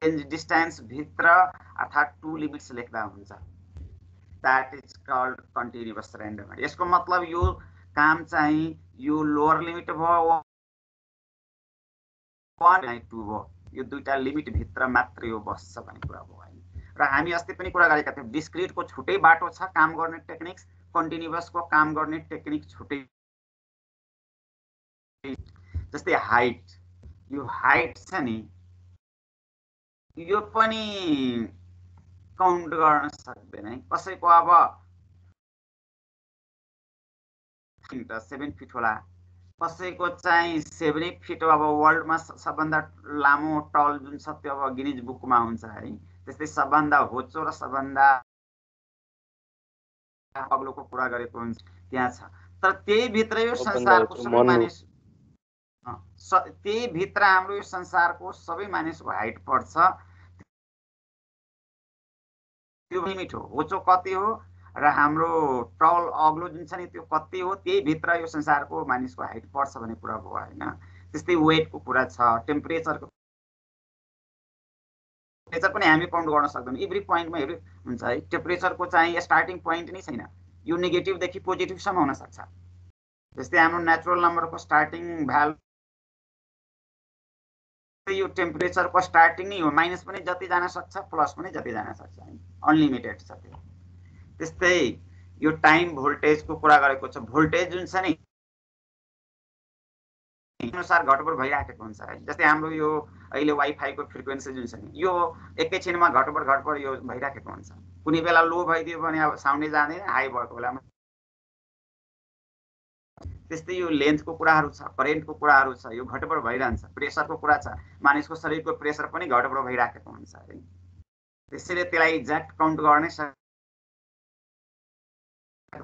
रेन्ज डिस्टेन्स भित्र, अर्थात टु लिमिट्स लेख्दा हुन्छ। That is called continuous random. यसको मतलब यो काम चाहिँ यो लोअर लिमिट भयो 1 2 भयो, यो दुईटा लिमिट भित्र मात्र यो बस्छ भन्ने कुरा भयो हैन। र हामी अस्ति पनि कुरा गरेका थियौं, डिस्क्रिटको छुट्टै बाटो छ काम गर्ने टेक्निक्स, कन्टिन्युअसको काम गर्ने टेक्निक छुट्टै। जस्तै हाइट, यो हाइट छ नि, यो पनि काउन्ट गर्न सक्दैन है कसैको। अब 7 फिट होला, कसैको चाहिँ 7 फिट, अब वर्ल्डमा सबभन्दा लामो टल जुन छ त्यो अब गिनिज बुकमा हुन्छ है। त्यस्तै सबभन्दा होचो र सबभन्दा अग्लोको कुरा गरेको हुन्छ त्यहाँ छ। तर त्यही भित्र यो संसारको सबै मानिस, त्यही भित्र हाम्रो यो संसारको सबै मानिसको हाइट पर्छ, त्यो लिमिट हो। होचो कति हो र हाम्रो टल अग्लो जुन छ नि त्यो कति हो, त्यही भित्र यो संसारको मानिसको हाइट पर्छ भन्ने कुरा भयो हैन। त्यस्तै वेटको कुरा छ, टेम्परेचरको पनि हामी काउन्ट गर्न सक्दैनौँ, एभ्री पोइन्टमा हेर्नु हुन्छ है। टेम्परेचरको चाहिँ स्टार्टिङ पोइन्ट नै छैन, यो नेगेटिभ देखि पोजिटिभ सम्म हुन सक्छ। जस्तै हाम्रो नेचुरल नम्बरको स्टार्टिङ भ्यालु यो टेम्परेचरको स्टार्टिङ नै हो, माइनस पनि जति जान सक्छ प्लस पनि जति जान सक्छ, अनलिमिटेड छ त्यो। त्यस्तै यो टाइम भोल्टेजको कुरा गरेको छ, भोल्टेज जुन छ नि अनुसार घटबढ भइराखेको हुन्छ है। जस्तै हाम्रो यो अहिले वाइफाईको फ्रिक्वेन्सी जुन छ नि, यो एकैछिनमा घटबढ यो भइराखेको हुन्छ। कुनै बेला लो भइदियो भने अब साउन्डै जाँदैन, हाई भएको बेलामा। त्यस्तै यो लेन्थको कुराहरू छ, करेन्टको कुराहरू छ, यो घटबढ भइरहन्छ। प्रेसरको कुरा छ, मानिसको शरीरको प्रेसर पनि घटबढ भइराखेको हुन्छ है। त्यसैले त्यसलाई एक्ज्याक्ट काउन्ट गर्ने सक्छ।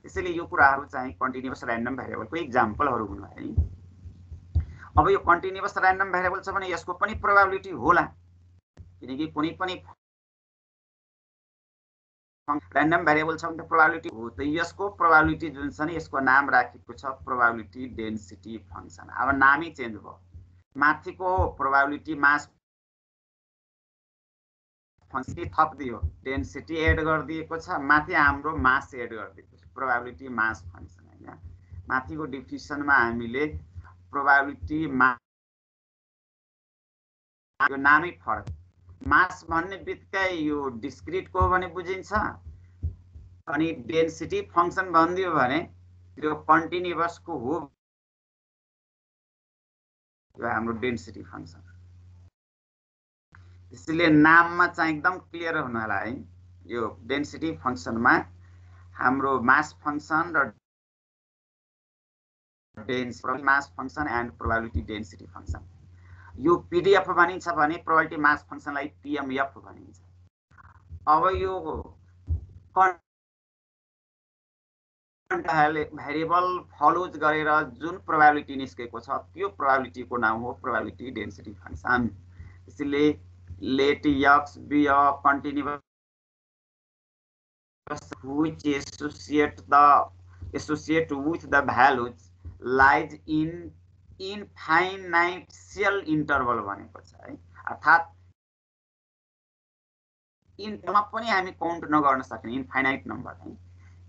त्यसैले यो कुराहरू चाहिँ कन्टिन्युअस र्यान्डम भेरिएबलको एक्जाम्पलहरू हुन् है। अब यो कन्टिन्युअस र्यान्डम भेरिएबल छ भने यसको पनि प्रोबेबिलिटी होला, किनकि कुनै पनि र्यान्डम भेरिएबल छ भने प्रोबेबिलिटी हो। त यसको प्रोबेबिलिटी जुन छ नि यसको नाम राखेको छ प्रोबेबिलिटी डेन्सिटी फंक्सन। अब नामै चेन्ज भयो, माथिको प्रोबेबिलिटी मास फंक्सन थपिदियो, डेन्सिटी एड गरिदिएको छ, माथि हाम्रो मास एड गरिदिएको छ, प्रोबेबिलिटी मास फंक्सन हैन। माथिको डेफिनिसनमा हामीले प्रोबेबिलिटी मास, यो नामै फरक। मास भन्ने बित्तिकै यो डिस्क्रिटको भने बुझिन्छ, अनि डेन्सिटी फंक्सन भनिदियो भने त्यो कन्टिन्युअसको हो, यो हाम्रो डेन्सिटी फंक्सन। त्यसैले नाममा चाहिँ एकदम क्लियर हुन होला है, यो डेन्सिटी फंक्सनमा हाम्रो मास फंक्सन र density mass function and probability density function. यो पीडीएफ भनिन्छ भने प्रोबेबिलिटी मास फंक्सनलाई पीएमएफ भनिन्छ। अब यो भेरिएबल फलोज गरेर जुन प्रोबेबिलिटी निस्केको छ त्यो प्रोबेबिलिटीको नाम हो प्रोबेबिलिटी डेन्सिटी फंक्सन। त्यसैले let x be a continuous which associate with the values lies in infinitesimal interval भनेको छ है, अर्थात् इन्टरमा पनि हामी काउन्ट नगर्न सक्ने इन्फाइनाइट नम्बर है।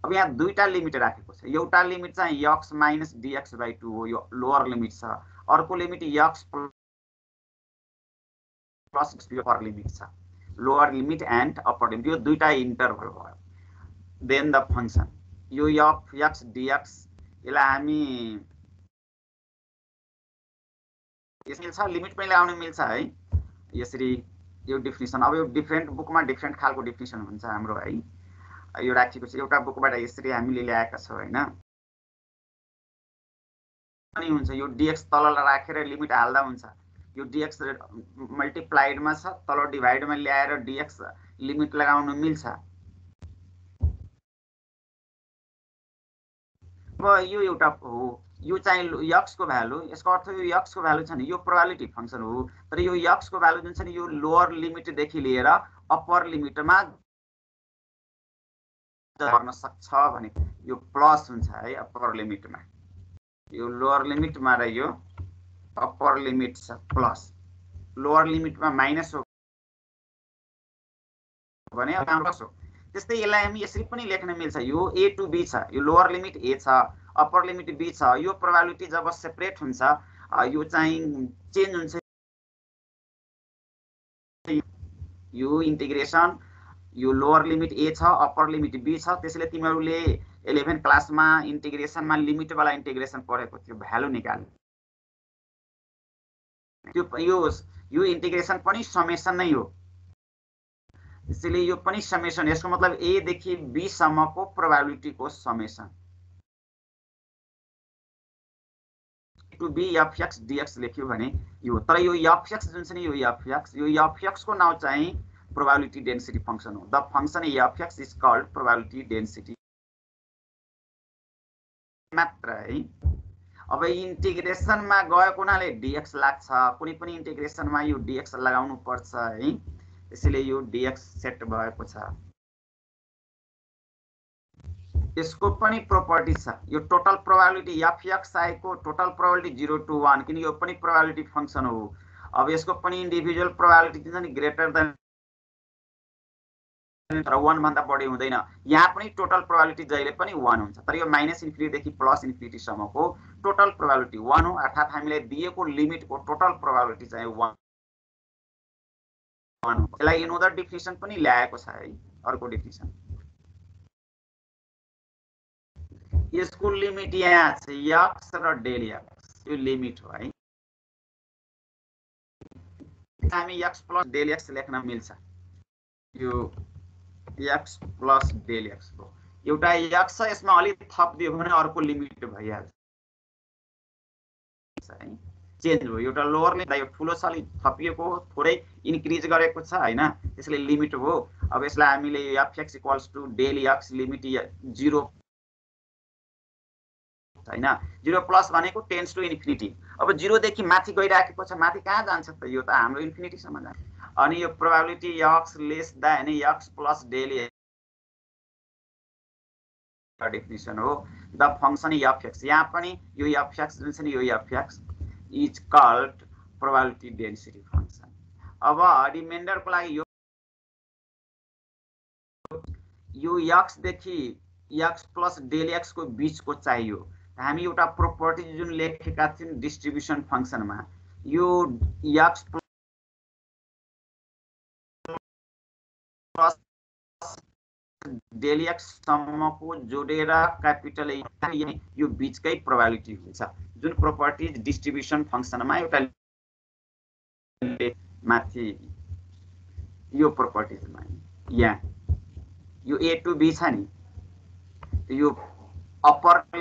अब यहाँ दुईटा लिमिट राखेको छ, एउटा लिमिट चाहिँ x - dx/2 हो, यो लोअर लिमिट छ, अर्को limit x plus upper limit छ, lower limit and upper limit, यो दुईटा इन्टरभल भयो। देन द फंक्सन यो f x dx यसलाई हामी मिल्छ, लिमिट पनि लगाउन मिल्छ है यसरी। यो डेफिनिसन अब यो डिफरेन्ट बुकमा डिफरेन्ट खालको डेफिनिसन हुन्छ हाम्रो है, यो राखिएको छ। एउटा बुकबाट यसरी हामीले ल्याएका छौँ हैन, अनि हुन्छ यो dx तल राखेर लिमिट हाल्दा हुन्छ, यो dx मल्टिप्लाइडमा छ, तल डिभाइडमा ल्याएर dx लिमिट लगाउन मिल्छ। अब यो एउटा हो, यो चाहिँ x को भ्यालु, यसको अर्थ यो x को भ्यालु छ नि यो प्रोबेबिलिटी फंक्सन हो, तर यो x को भ्यालु जुन छ नि यो लोअर लिमिट देखि लिएर अप्पर लिमिटमा गर्न सक्छ भने यो प्लस हुन्छ है अप्पर लिमिटमा, यो लोअर लिमिटमा र यो अप्पर लिमिट छ प्लस, लोअर लिमिटमा माइनस हो भने प्लस हो। त्यस्तै यसलाई हामी यसरी पनि लेख्न मिल्छ, यो a to b छ, यो लोअर लिमिट a छ, अप्पर लिमिट b छ, यो प्रोबेबिलिटी जब सेपरेट हुन्छ यो चाहिँ चेन्ज हुन्छ, यो इन्टिग्रेसन यो लोअर लिमिट a छ, अप्पर लिमिट b छ। त्यसैले तिमीहरूले 11 क्लासमा इन्टिग्रेसनमा लिमिट वाला इन्टिग्रेसन पढेको थियो, भ्यालु निकाल्नु, यो इन्टिग्रेसन पनि समेसन नै हो। त्यसैले यो पनि समेसन, यसको मतलब a देखि b सम्मको प्रोबेबिलिटीको summation to B fx dx लेख्यो भने यो, तर यो fx जुन छ नि यो fx को नाम चाहिँ प्रोबेबिलिटी डेन्सिटी फंक्सन हो। The function fx is called probability density मात्र है। अब इन्टिग्रेसनमा गएको हुनाले dx लाग्छ, कुनै पनि इन्टिग्रेसनमा यो dx लगाउनु पर्छ है, त्यसैले यो dx सेट भएको छ। यसको पनि प्रोपर्टी छ, यो टोटल प्रोबेबिलिटी fx आएको टोटल प्रोबेबिलिटी 0 to 1 किन यो पनि प्रोबेबिलिटी फंक्सन हो। अब यसको पनि इन्डिभिजुअल प्रोबेबिलिटी दिन्छ नि ग्रेटर देन 1 भन्दा बढी हुँदैन, यहाँ पनि टोटल प्रोबेबिलिटी जहिले पनि 1 हुन्छ, तर यो -∞ देखि +∞ सम्मको टोटल प्रोबेबिलिटी 1 हो, अर्थात् हामीलाई दिएको लिमिटको टोटल प्रोबेबिलिटी चाहिँ 1 हो। यसलाई एनोदर डेफिनिसन पनि ल्याएको छ है, अर्को डेफिनिसन। यसको लिमिट यहाँ छ x र डेल x, यो लिमिट हो है। हामी x प्लस डेल x लेख्न मिल्छ, यो x प्लस डेल x हो, एउटा x छ यसमा अलि थप दियो भने अर्को लिमिट भइहाल्छ है, चेन्ज हो। एउटा लोअर लिमिट यो ठुलो छ अलि थपिएको हो, थोरै इन्क्रिज गरेको छ हैन, त्यसले लिमिट हो। अब यसलाई हामीले fx = डेल x लिमिट 0 हैन, 0 प्लस भनेको टेन्स टु इन्फिनिटी। अब 0 देखि माथि गइराखेको छ, माथि कहाँ जान्छ त, यो त हाम्रो इन्फिनिटी सम्म जान्छ। अनि यो probability x less than x plus del definition हो। द फंक्सन fx, यहाँ पनि यो fx जुन छ नि यो fx is called probability density function. अब रिमाइन्डरको लागि यो x देखि x प्लस डेल x को बीचको चाहियो। हामी एउटा प्रोपर्टी जुन लेखेका थियौं डिस्ट्रिब्युसन फंक्सनमा, यो x प्लस डेल एक्ससम्मको जोडेर क्यापिटल यो बिचकै प्रोबेबिलिटी हुन्छ जुन प्रोपर्टिज डिस्ट्रिब्युसन फङ्सनमा एउटा माथि यो प्रोपर्टिजमा यहाँ यो A to B छ नि यो अप्पर